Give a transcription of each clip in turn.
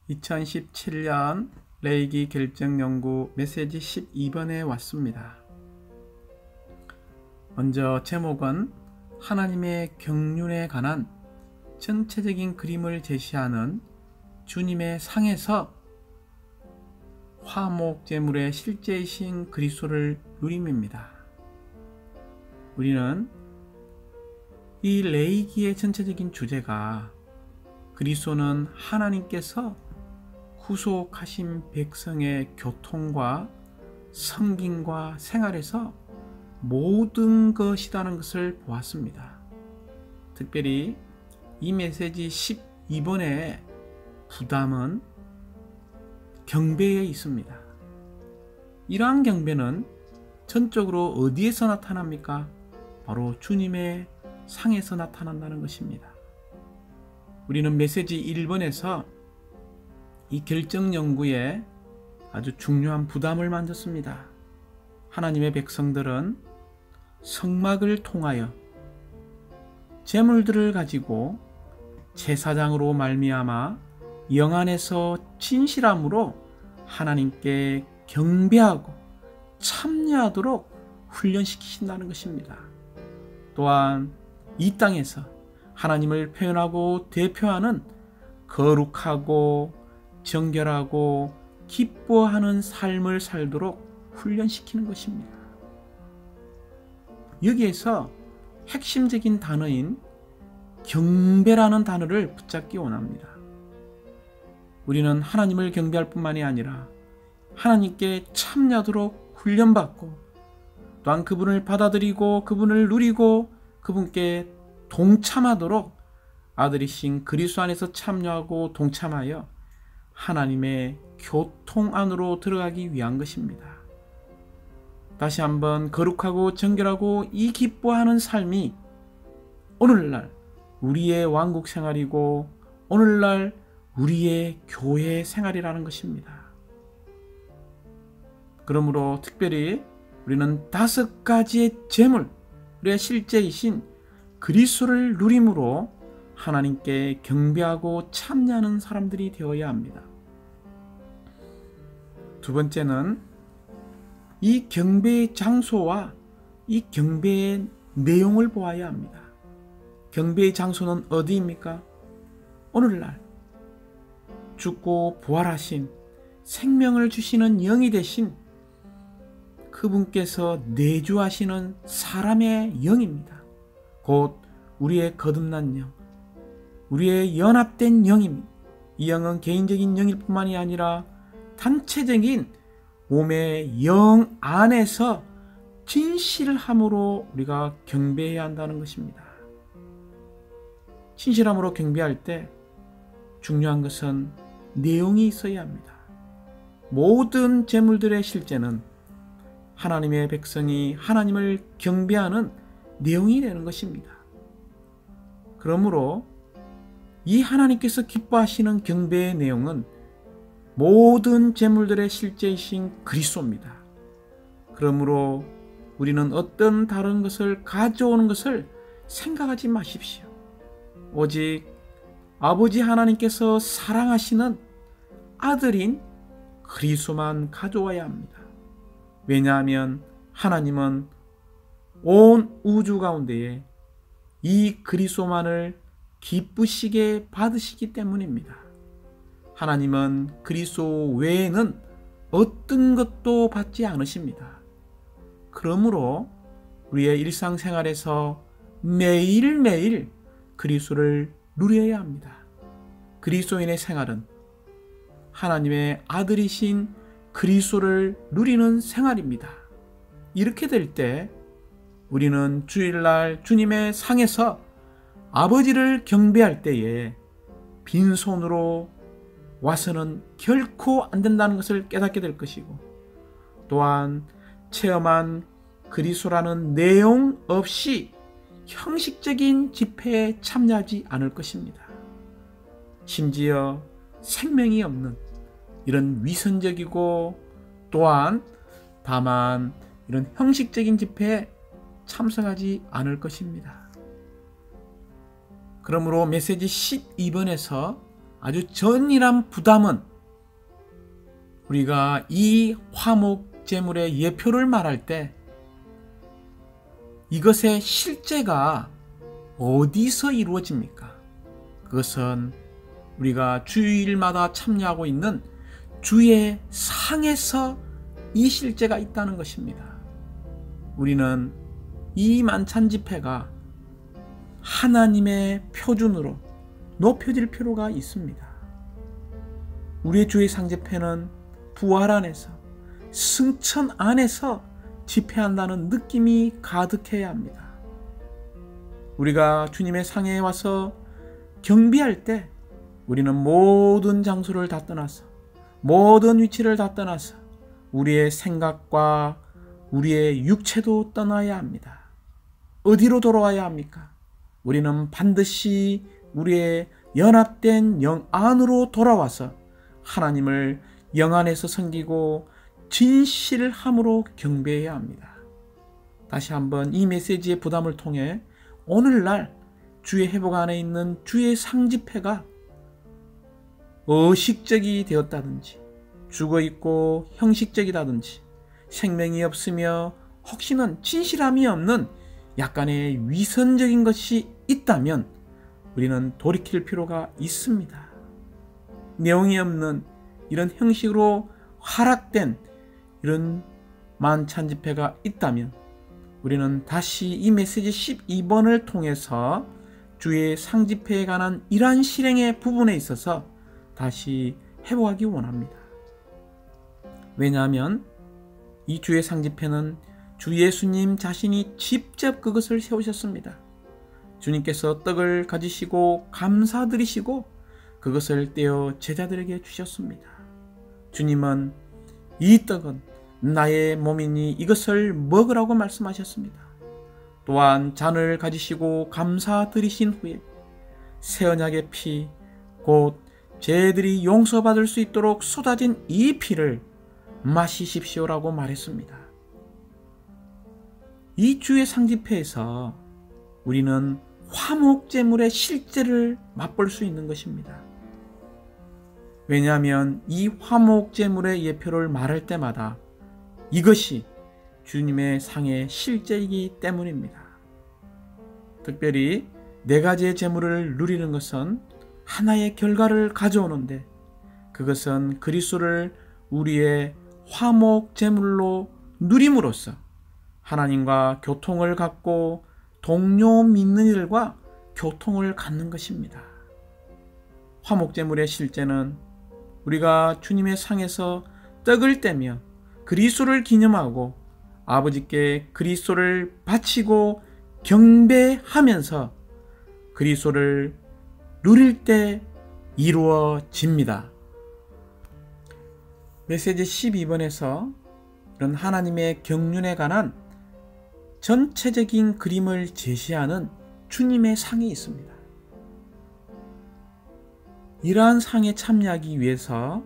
2017년 레이기 결정연구 메시지 12번에 왔습니다. 먼저 제목은 하나님의 경륜에 관한 전체적인 그림을 제시하는 주님의 상에서 화목제물의 실제이신 그리스도를 누림입니다. 우리는 이 레이기의 전체적인 주제가 그리스도는 하나님께서 후속하신 백성의 교통과 섬김과 생활에서 모든 것이라는 것을 보았습니다. 특별히 이 메시지 12번의 부담은 경배에 있습니다. 이러한 경배는 전적으로 어디에서 나타납니까? 바로 주님의 상에서 나타난다는 것입니다. 우리는 메시지 1번에서 이 결정 연구에 아주 중요한 부담을 만졌습니다. 하나님의 백성들은 성막을 통하여 제물들을 가지고 제사장으로 말미암아 영 안에서 진실함으로 하나님께 경배하고 참여하도록 훈련시키신다는 것입니다. 또한 이 땅에서 하나님을 표현하고 대표하는 거룩하고 정결하고 기뻐하는 삶을 살도록 훈련시키는 것입니다. 여기에서 핵심적인 단어인 경배라는 단어를 붙잡기 원합니다. 우리는 하나님을 경배할 뿐만이 아니라 하나님께 참여하도록 훈련받고 또한 그분을 받아들이고 그분을 누리고 그분께 동참하도록 아들이신 그리스도 안에서 참여하고 동참하여 하나님의 교통 안으로 들어가기 위한 것입니다. 다시 한번 거룩하고 정결하고 이 기뻐하는 삶이 오늘날 우리의 왕국 생활이고 오늘날 우리의 교회 생활이라는 것입니다. 그러므로 특별히 우리는 5가지의 제물의 실제이신 그리스도를 누림으로 하나님께 경배하고 참여하는 사람들이 되어야 합니다. 두 번째는 이 경배의 장소와 이 경배의 내용을 보아야 합니다. 경배의 장소는 어디입니까? 오늘날 죽고 부활하신 생명을 주시는 영이 되신 그분께서 내주하시는 사람의 영입니다. 곧 우리의 거듭난 영, 우리의 연합된 영입니다. 이 영은 개인적인 영일 뿐만이 아니라 단체적인 몸의 영 안에서 진실함으로 우리가 경배해야 한다는 것입니다. 진실함으로 경배할 때 중요한 것은 내용이 있어야 합니다. 모든 제물들의 실제는 하나님의 백성이 하나님을 경배하는 내용이 되는 것입니다. 그러므로 이 하나님께서 기뻐하시는 경배의 내용은 모든 제물들의 실제이신 그리스도입니다. 그러므로 우리는 어떤 다른 것을 가져오는 것을 생각하지 마십시오. 오직 아버지 하나님께서 사랑하시는 아들인 그리스도만 가져와야 합니다. 왜냐하면 하나님은 온 우주 가운데에 이 그리스도만을 기쁘시게 받으시기 때문입니다. 하나님은 그리스도 외에는 어떤 것도 받지 않으십니다. 그러므로 우리의 일상생활에서 매일매일 그리스도를 누려야 합니다. 그리스도인의 생활은 하나님의 아들이신 그리스도를 누리는 생활입니다. 이렇게 될 때 우리는 주일날 주님의 상에서 아버지를 경배할 때에 빈손으로 와서는 결코 안 된다는 것을 깨닫게 될 것이고, 또한 체험한 그리스도라는 내용 없이 형식적인 집회에 참여하지 않을 것입니다. 심지어 생명이 없는 이런 위선적이고 또한 다만 이런 형식적인 집회에 참석하지 않을 것입니다. 그러므로 메시지 12번에서 아주 전일한 부담은 우리가 이 화목제물의 예표를 말할 때 이것의 실제가 어디서 이루어집니까? 그것은 우리가 주일마다 참여하고 있는 주의 상에서 이 실제가 있다는 것입니다. 우리는 이 만찬 집회가 하나님의 표준으로 높여질 필요가 있습니다. 우리의 주의 상 집회는 부활 안에서, 승천 안에서 집회한다는 느낌이 가득해야 합니다. 우리가 주님의 상에 와서 경배할 때 우리는 모든 장소를 다 떠나서, 모든 위치를 다 떠나서 우리의 생각과 우리의 육체도 떠나야 합니다. 어디로 돌아와야 합니까? 우리는 반드시 우리의 연합된 영 안으로 돌아와서 하나님을 영 안에서 섬기고 진실함으로 경배해야 합니다. 다시 한번 이 메시지의 부담을 통해 오늘날 주의 회복 안에 있는 주의 상집회가 의식적이 되었다든지 죽어있고 형식적이다든지 생명이 없으며 혹시는 진실함이 없는 약간의 위선적인 것이 있다면 우리는 돌이킬 필요가 있습니다. 내용이 없는 이런 형식으로 하락된 이런 만찬 집회가 있다면 우리는 다시 이 메시지 12번을 통해서 주의 상집회에 관한 이러한 실행의 부분에 있어서 다시 회복하기 원합니다. 왜냐하면 이 주의 상집회는 주 예수님 자신이 직접 그것을 세우셨습니다. 주님께서 떡을 가지시고 감사드리시고 그것을 떼어 제자들에게 주셨습니다. 주님은 이 떡은 나의 몸이니 이것을 먹으라고 말씀하셨습니다. 또한 잔을 가지시고 감사드리신 후에 새 언약의 피, 곧 죄들이 용서받을 수 있도록 쏟아진 이 피를 마시십시오라고 말했습니다. 이 주의 상집회에서 우리는 화목제물의 실제를 맛볼 수 있는 것입니다. 왜냐하면 이 화목제물의 예표를 말할 때마다 이것이 주님의 상의 실제이기 때문입니다. 특별히 네 가지의 제물을 누리는 것은 하나의 결과를 가져오는데 그것은 그리스도를 우리의 화목제물로 누림으로써 하나님과 교통을 갖고 동료 믿는 이들과 교통을 갖는 것입니다. 화목제물의 실제는 우리가 주님의 상에서 떡을 떼며 그리스도를 기념하고 아버지께 그리스도를 바치고 경배하면서 그리스도를 누릴 때 이루어집니다. 메시지 12번에서 이런 하나님의 경륜에 관한 전체적인 그림을 제시하는 주님의 상이 있습니다. 이러한 상에 참여하기 위해서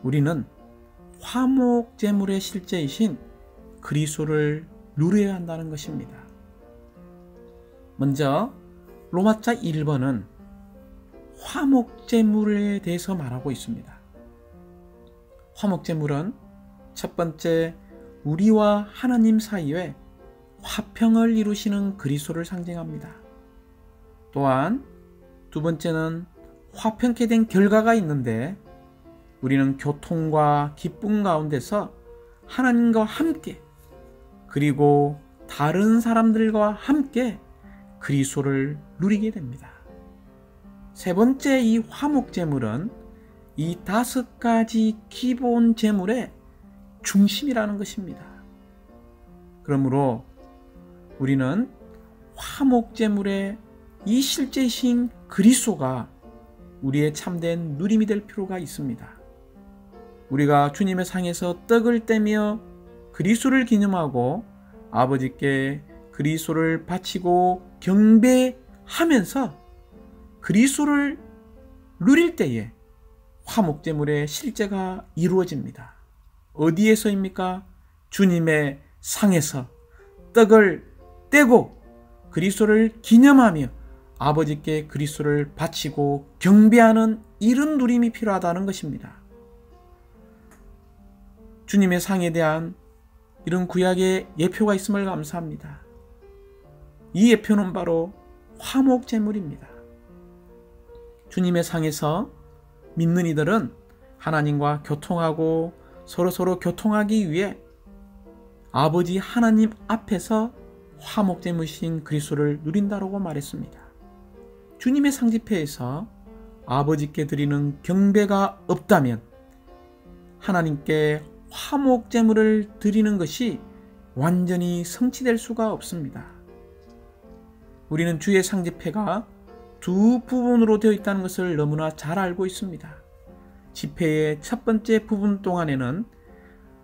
우리는 화목제물의 실제이신 그리스도를 누려야 한다는 것입니다. 먼저 로마자 1번은 화목제물에 대해서 말하고 있습니다. 화목제물은 첫 번째 우리와 하나님 사이에 화평을 이루시는 그리스도를 상징합니다. 또한 두 번째는 화평케 된 결과가 있는데 우리는 교통과 기쁨 가운데서 하나님과 함께 그리고 다른 사람들과 함께 그리스도를 누리게 됩니다. 세 번째 이 화목제물은 이 5가지 기본 제물의 중심이라는 것입니다. 그러므로 우리는 화목제물의 이 실제이신 그리스도가 우리의 참된 누림이 될 필요가 있습니다. 우리가 주님의 상에서 떡을 떼며 그리스도를 기념하고 아버지께 그리스도를 바치고 경배하면서 그리스도를 누릴 때에 화목제물의 실제가 이루어집니다. 어디에서입니까? 주님의 상에서 떡을 떼고 그리스도를 기념하며 아버지께 그리스도를 바치고 경배하는 이런 누림이 필요하다는 것입니다. 주님의 상에 대한 이런 구약의 예표가 있음을 감사합니다. 이 예표는 바로 화목제물입니다. 주님의 상에서 믿는 이들은 하나님과 교통하고 서로 교통하기 위해 아버지 하나님 앞에서 화목제물이신 그리스도를 누린다라고 말했습니다. 주님의 상집회에서 아버지께 드리는 경배가 없다면 하나님께 화목제물을 드리는 것이 완전히 성취될 수가 없습니다. 우리는 주의 상집회가 두 부분으로 되어 있다는 것을 너무나 잘 알고 있습니다. 집회의 첫 번째 부분 동안에는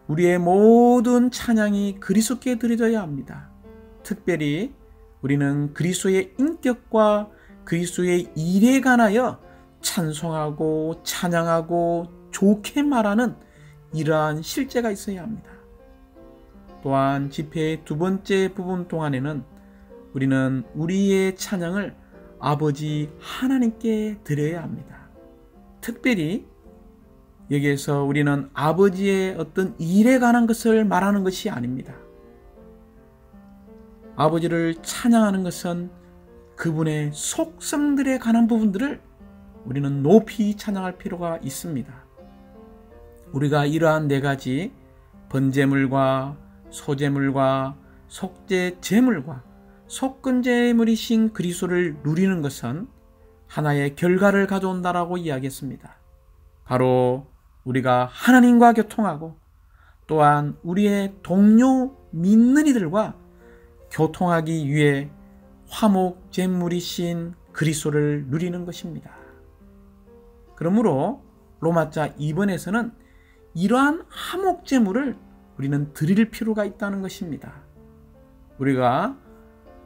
우리의 모든 찬양이 그리스도께 드려져야 합니다. 특별히 우리는 그리스도의 인격과 그리스도의 일에 관하여 찬송하고 찬양하고 좋게 말하는 이러한 실제가 있어야 합니다. 또한 집회의 두 번째 부분 동안에는 우리는 우리의 찬양을 아버지 하나님께 드려야 합니다. 특별히 여기에서 우리는 아버지의 어떤 일에 관한 것을 말하는 것이 아닙니다. 아버지를 찬양하는 것은 그분의 속성들에 관한 부분들을 우리는 높이 찬양할 필요가 있습니다. 우리가 이러한 네 가지 번제물과 소제물과 속죄제물과 속건제물이신 그리스도를 누리는 것은 하나의 결과를 가져온다라고 이야기했습니다. 바로 우리가 하나님과 교통하고 또한 우리의 동료 믿는 이들과 교통하기 위해 화목제물이신 그리스도를 누리는 것입니다. 그러므로 로마자 2번에서는 이러한 화목제물을 우리는 드릴 필요가 있다는 것입니다. 우리가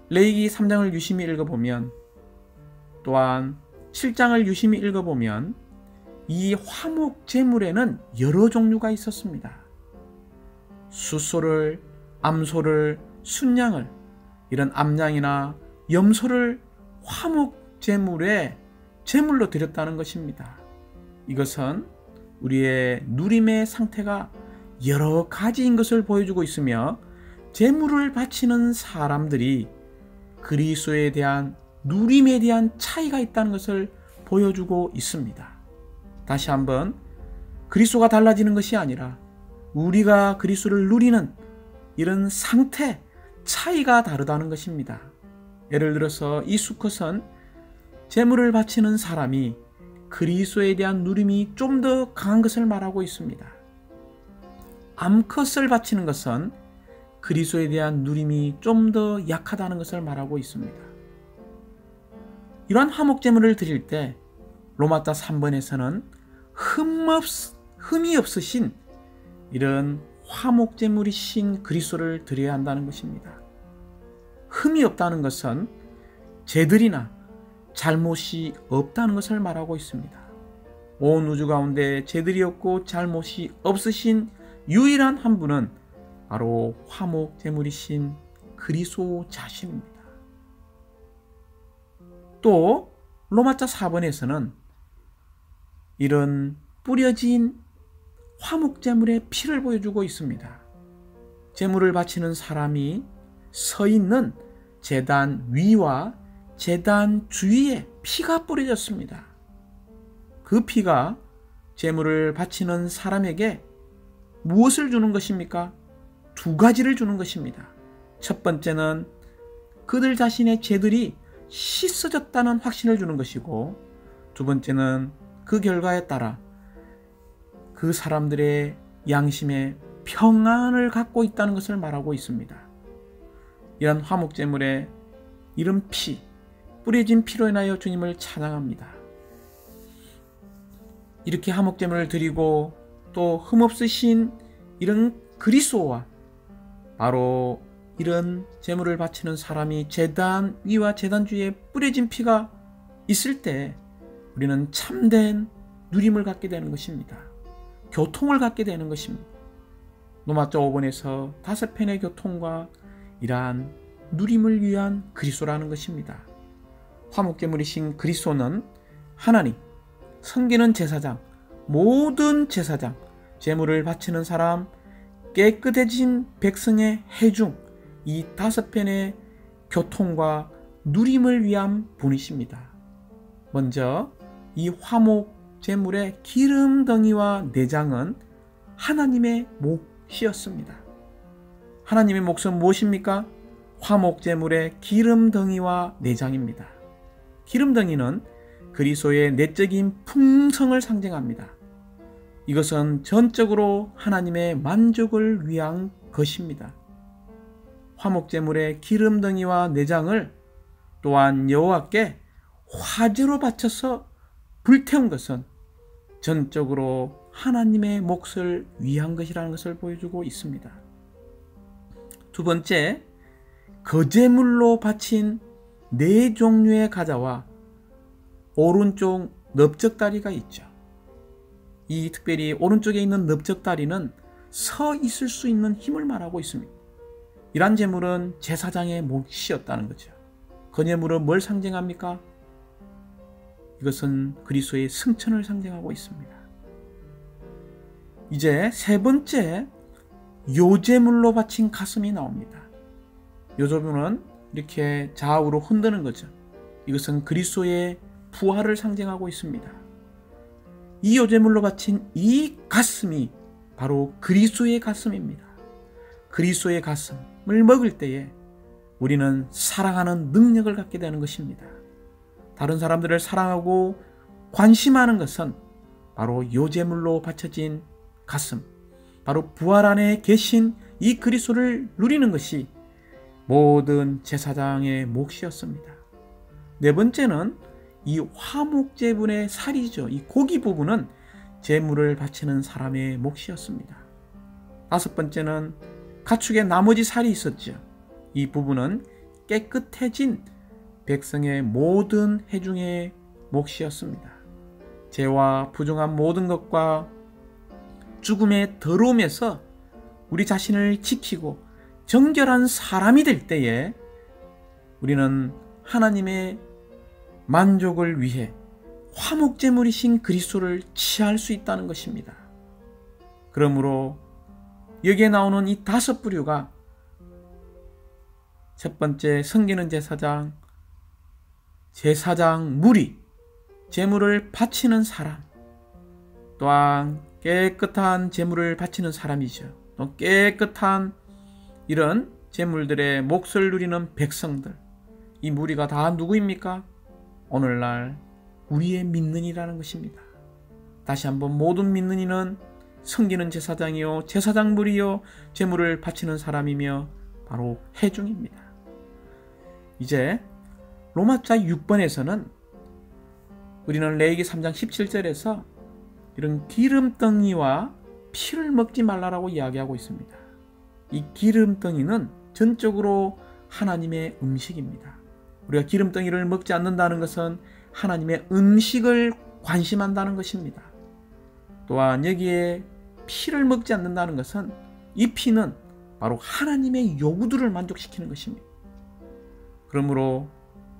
레위기 3장을 유심히 읽어보면 또한 7장을 유심히 읽어보면 이 화목제물에는 여러 종류가 있었습니다. 숫소를, 암소를, 순양을, 이런 암양이나 염소를 화목제물에 제물로 드렸다는 것입니다. 이것은 우리의 누림의 상태가 여러 가지인 것을 보여주고 있으며 제물을 바치는 사람들이 그리스도에 대한 누림에 대한 차이가 있다는 것을 보여주고 있습니다. 다시 한번 그리스도가 달라지는 것이 아니라 우리가 그리스도를 누리는 이런 상태, 차이가 다르다는 것입니다. 예를 들어서 이 수컷은 제물을 바치는 사람이 그리스도에 대한 누림이 좀 더 강한 것을 말하고 있습니다. 암컷을 바치는 것은 그리스도에 대한 누림이 좀 더 약하다는 것을 말하고 있습니다. 이러한 화목제물을 드릴 때 로마자 3번에서는 흠이 없으신 이런 화목제물이신 그리스도를 드려야 한다는 것입니다. 흠이 없다는 것은 죄들이나 잘못이 없다는 것을 말하고 있습니다. 온 우주 가운데 죄들이 없고 잘못이 없으신 유일한 한 분은 바로 화목제물이신 그리스도 자신입니다. 또 로마자 4번에서는 이런 뿌려진 화목제물의 피를 보여주고 있습니다. 제물을 바치는 사람이 서 있는 제단 위와 제단 주위에 피가 뿌려졌습니다. 그 피가 제물을 바치는 사람에게 무엇을 주는 것입니까? 두 가지를 주는 것입니다. 첫 번째는 그들 자신의 죄들이 씻어졌다는 확신을 주는 것이고, 두 번째는 그 결과에 따라 그 사람들의 양심에 평안을 갖고 있다는 것을 말하고 있습니다. 이런 화목제물에 이런 피, 뿌려진 피로 인하여 주님을 찬양합니다. 이렇게 화목제물을 드리고 또 흠없으신 이런 그리스도와 바로 이런 제물을 바치는 사람이 제단 위와 제단 주위에 뿌려진 피가 있을 때 우리는 참된 누림을 갖게 되는 것입니다. 교통을 갖게 되는 것입니다. 로마자 5번에서 5편의 교통과 이러한 누림을 위한 그리스도라는 것입니다. 화목제물이신 그리스도는 하나님, 섬기는 제사장, 모든 제사장, 제물을 바치는 사람, 깨끗해진 백성의 해중, 이 5편의 교통과 누림을 위한 분이십니다. 먼저 이 화목 제물의 기름덩이와 내장은 하나님의 몫이었습니다. 하나님의 몫은 무엇입니까? 화목 제물의 기름덩이와 내장입니다. 기름덩이는 그리스도의 내적인 풍성을 상징합니다. 이것은 전적으로 하나님의 만족을 위한 것입니다. 화목 제물의 기름덩이와 내장을 또한 여호와께 화제로 바쳐서 불태운 것은 전적으로 하나님의 몫을 위한 것이라는 것을 보여주고 있습니다. 두 번째, 거제물로 바친 4종류의 가자와 오른쪽 넓적다리가 있죠. 이 특별히 오른쪽에 있는 넓적다리는 서 있을 수 있는 힘을 말하고 있습니다. 이러한 제물은 제사장의 몫이었다는 거죠. 거제물은 뭘 상징합니까? 이것은 그리스도의 승천을 상징하고 있습니다. 이제 세 번째, 요제물로 바친 가슴이 나옵니다. 요제물은 이렇게 좌우로 흔드는 거죠. 이것은 그리스도의 부활을 상징하고 있습니다. 이 요제물로 바친 이 가슴이 바로 그리스도의 가슴입니다. 그리스도의 가슴을 먹을 때에 우리는 사랑하는 능력을 갖게 되는 것입니다. 다른 사람들을 사랑하고 관심하는 것은 바로 요제물로 바쳐진 가슴, 바로 부활 안에 계신 이 그리스도를 누리는 것이 모든 제사장의 몫이었습니다. 네 번째는 이 화목제물의 살이죠. 이 고기 부분은 제물을 바치는 사람의 몫이었습니다. 다섯 번째는 가축의 나머지 살이 있었죠. 이 부분은 깨끗해진 백성의 모든 해중의 몫이었습니다. 죄와 부정한 모든 것과 죽음의 더러움에서 우리 자신을 지키고 정결한 사람이 될 때에 우리는 하나님의 만족을 위해 화목제물이신 그리스도를 취할 수 있다는 것입니다. 그러므로 여기에 나오는 이 5부류가 첫 번째, 섬기는 제사장, 제사장 무리, 제물을 바치는 사람, 또한 깨끗한 제물을 바치는 사람이죠. 또 깨끗한 이런 제물들의 몫을 누리는 백성들, 이 무리가 다 누구입니까? 오늘날 우리의 믿는 이라는 것입니다. 다시 한번, 모든 믿는 이는 섬기는 제사장이요 제사장 무리요 제물을 바치는 사람이며 바로 해중입니다. 이제 로마자 6번에서는 우리는 레위기 3장 17절에서 이런 기름덩이와 피를 먹지 말라라고 이야기하고 있습니다. 이 기름덩이는 전적으로 하나님의 음식입니다. 우리가 기름덩이를 먹지 않는다는 것은 하나님의 음식을 관심한다는 것입니다. 또한 여기에 피를 먹지 않는다는 것은 이 피는 바로 하나님의 요구들을 만족시키는 것입니다. 그러므로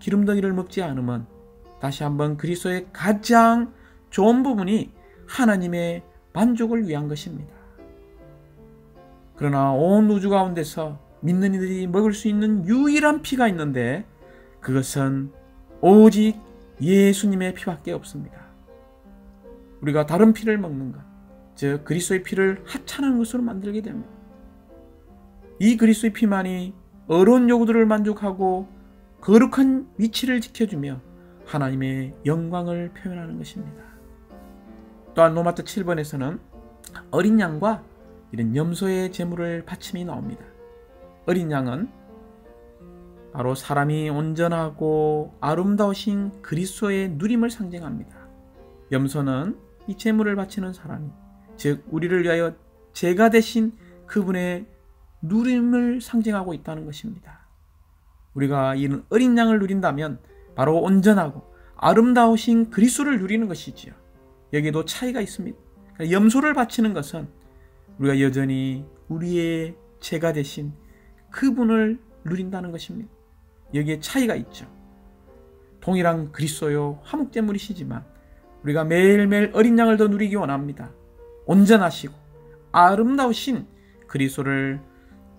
기름덩이를 먹지 않으면 다시 한번 그리스도의 가장 좋은 부분이 하나님의 만족을 위한 것입니다. 그러나 온 우주 가운데서 믿는 이들이 먹을 수 있는 유일한 피가 있는데 그것은 오직 예수님의 피밖에 없습니다. 우리가 다른 피를 먹는 것, 즉 그리스도의 피를 하찮은 것으로 만들게 됩니다. 이 그리스도의 피만이 어려운 요구들을 만족하고 거룩한 위치를 지켜주며 하나님의 영광을 표현하는 것입니다. 또한 로마서 7번에서는 어린 양과 이런 염소의 제물을 바침이 나옵니다. 어린 양은 바로 사람이 온전하고 아름다우신 그리스도의 누림을 상징합니다. 염소는 이 제물을 바치는 사람이, 즉 우리를 위하여 제가 되신 그분의 누림을 상징하고 있다는 것입니다. 우리가 이런 어린 양을 누린다면 바로 온전하고 아름다우신 그리스도를 누리는 것이지요. 여기에도 차이가 있습니다. 그러니까 염소를 바치는 것은 우리가 여전히 우리의 제가 되신 그분을 누린다는 것입니다. 여기에 차이가 있죠. 동일한 그리스도요 화목제물이시지만 우리가 매일매일 어린 양을 더 누리기 원합니다. 온전하시고 아름다우신 그리스도를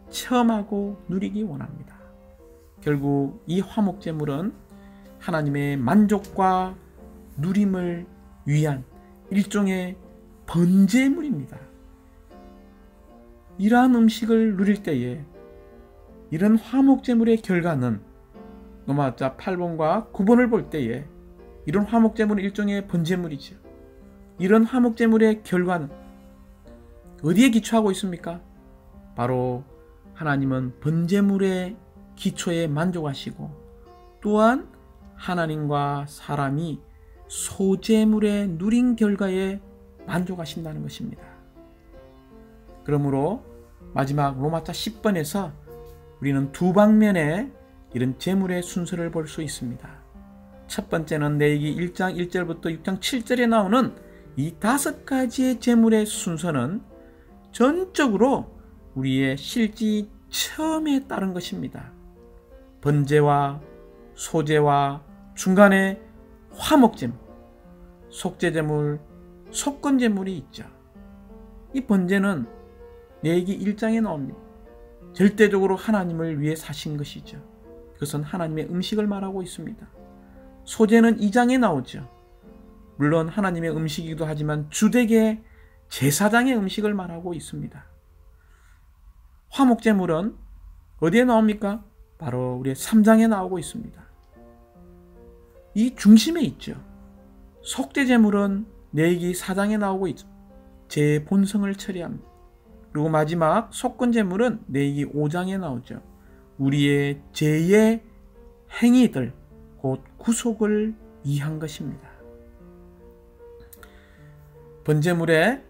체험하고 누리기 원합니다. 결국 이 화목제물은 하나님의 만족과 누림을 위한 일종의 번제물입니다. 이러한 음식을 누릴 때에 이런 화목제물의 결과는 로마자 8번과 9번을 볼 때에 이런 화목제물은 일종의 번제물이죠. 이런 화목제물의 결과는 어디에 기초하고 있습니까? 바로 하나님은 번제물의 기초에 만족하시고 또한 하나님과 사람이 소제물에 누린 결과에 만족하신다는 것입니다. 그러므로 마지막 로마자 10번에서 우리는 두 방면의 이런 제물의 순서를 볼 수 있습니다. 첫 번째는 레위기 1장 1절부터 6장 7절에 나오는 이 5가지의 제물의 순서는 전적으로 우리의 실지 체험에 따른 것입니다. 번제와 소제와 중간에 화목제물, 속죄제물, 속건제물이 있죠. 이 번제는 레위기 1장에 나옵니다. 절대적으로 하나님을 위해 사신 것이죠. 그것은 하나님의 음식을 말하고 있습니다. 소제는 2장에 나오죠. 물론 하나님의 음식이기도 하지만 주되게 제사장의 음식을 말하고 있습니다. 화목제물은 어디에 나옵니까? 바로 우리의 3장에 나오고 있습니다. 이 중심에 있죠. 속죄제물은 레위기 4장에 나오고 있죠. 제 본성을 처리합니다. 그리고 마지막 속건제물은 레위기 5장에 나오죠. 우리의 죄의 행위들, 곧 구속을 이해한 것입니다. 번제물에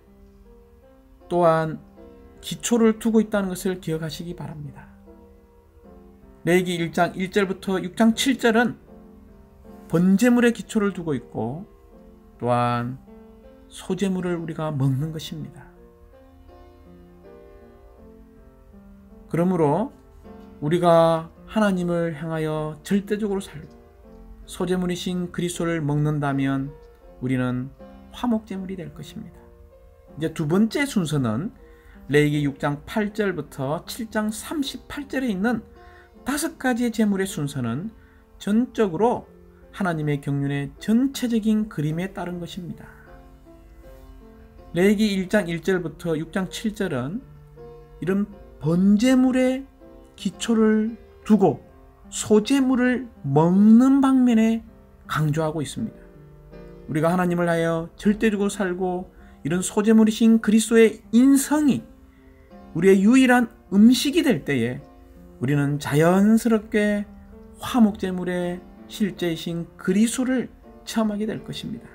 또한 기초를 두고 있다는 것을 기억하시기 바랍니다. 레위기 1장 1절부터 6장 7절은 번제물에 기초를 두고 있고 또한 소제물을 우리가 먹는 것입니다. 그러므로 우리가 하나님을 향하여 절대적으로 살고 소제물이신 그리스도를 먹는다면 우리는 화목제물이 될 것입니다. 이제 두 번째 순서는 레위기 6장 8절부터 7장 38절에 있는 5가지의 제물의 순서는 전적으로 하나님의 경륜의 전체적인 그림에 따른 것입니다. 레위기 1장 1절부터 6장 7절은 이런 번제물의 기초를 두고 소제물을 먹는 방면에 강조하고 있습니다. 우리가 하나님을 하여 절대적으로 살고 이런 소제물이신 그리스도의 인성이 우리의 유일한 음식이 될 때에 우리는 자연스럽게 화목제물의 실제이신 그리스도를 체험하게 될 것입니다.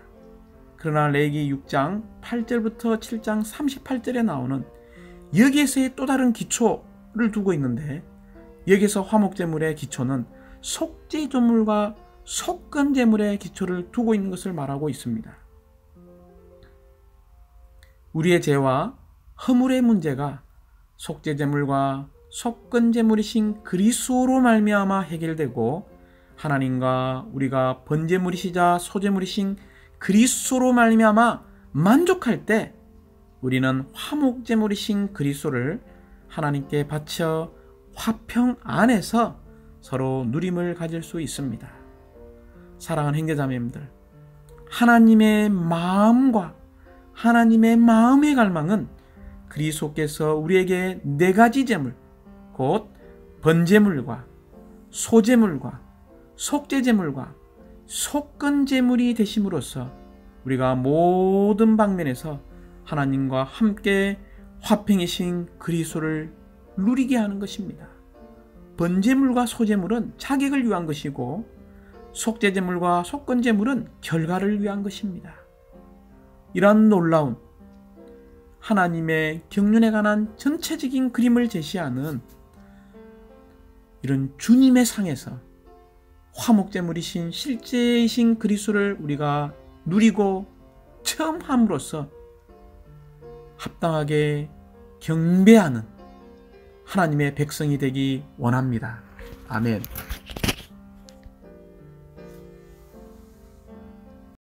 그러나 레위기 6장 8절부터 7장 38절에 나오는 여기에서의 또 다른 기초를 두고 있는데 여기서 화목제물의 기초는 속죄제물과 속건제물의 기초를 두고 있는 것을 말하고 있습니다. 우리의 죄와 허물의 문제가 속죄제물과 속건제물이신 그리스도로 말미암아 해결되고 하나님과 우리가 번제물이시자 소제물이신 그리스도로 말미암아 만족할 때 우리는 화목제물이신 그리스도를 하나님께 바쳐 화평 안에서 서로 누림을 가질 수 있습니다. 사랑하는 형제자매님들, 하나님의 마음과 하나님의 마음의 갈망은 그리스도께서 우리에게 4가지 제물, 곧 번제물과 소제물과 속죄제물과 속건제물이 되심으로써 우리가 모든 방면에서 하나님과 함께 화평이신 그리스도를 누리게 하는 것입니다. 번제물과 소제물은 자격을 위한 것이고 속죄제물과 속건제물은 결과를 위한 것입니다. 이러한 놀라운 하나님의 경륜에 관한 전체적인 그림을 제시하는 이런 주님의 상에서 화목제물이신 실제이신 그리스도를 우리가 누리고 체험함으로써 합당하게 경배하는 하나님의 백성이 되기 원합니다. 아멘.